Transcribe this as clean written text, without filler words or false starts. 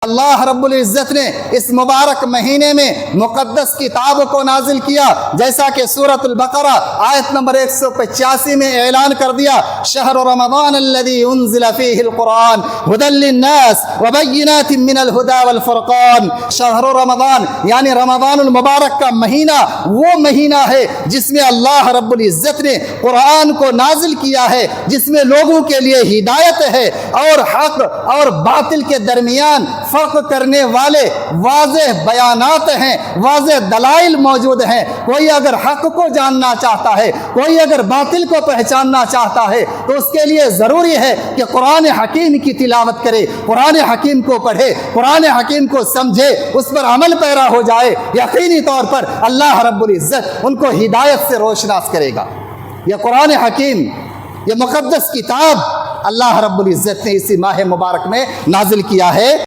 अल्लाह रब्बुल इज़्ज़त ने इस मुबारक महीने में मुक़द्दस किताब को नाजिल किया, जैसा कि सूरतुल बक़रा आयत नंबर 185 में ऐलान कर दिया, शहर रमज़ान अल्लज़ी उन्ज़िला फ़ीहिल क़ुरआन हुदल लिन्नास व बय्यिनातिन मिनल हुदा वल फ़ुरक़ान। शहर रमज़ान यानी रमज़ानुल मुबारक का महीना वो महीना है जिसमें अल्लाह रब्बुल इज़्ज़त ने कुरान को नाजिल किया है, जिसमें लोगों के लिए हिदायत है और हक और बातिल के दरमियान फर्क करने वाले वाज़ेह बयानात हैं, वाज़ेह दलाइल मौजूद हैं। कोई अगर हक को जानना चाहता है, कोई अगर बातिल को पहचानना चाहता है, तो उसके लिए ज़रूरी है कि कुरान हकीम की तिलावत करे, कुरान हकीम को पढ़े, कुरान हकीम को समझे, उस पर अमल पैरा हो जाए। यकीनी तौर पर अल्लाह रब्बुल इज़्ज़त उनको हिदायत से रोशनास करेगा। यह कुरान हकीम, यह मुक़द्दस किताब अल्लाह रब्बुल इज़्ज़त ने इसी माह मुबारक में नाजिल किया है।